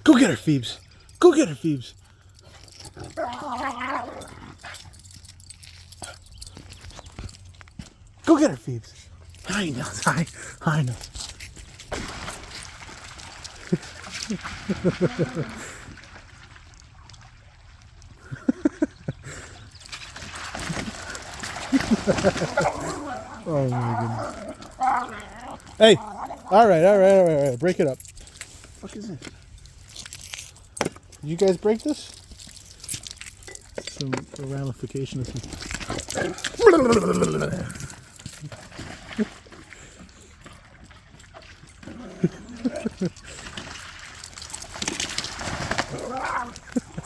Go get her, Phoebes. Go get her, Phoebes. Go get her, Phoebes. I know. I know. Oh my goodness. Hey, all right. Break it up. What the fuck is this? Did you guys break this? Some ramification of some.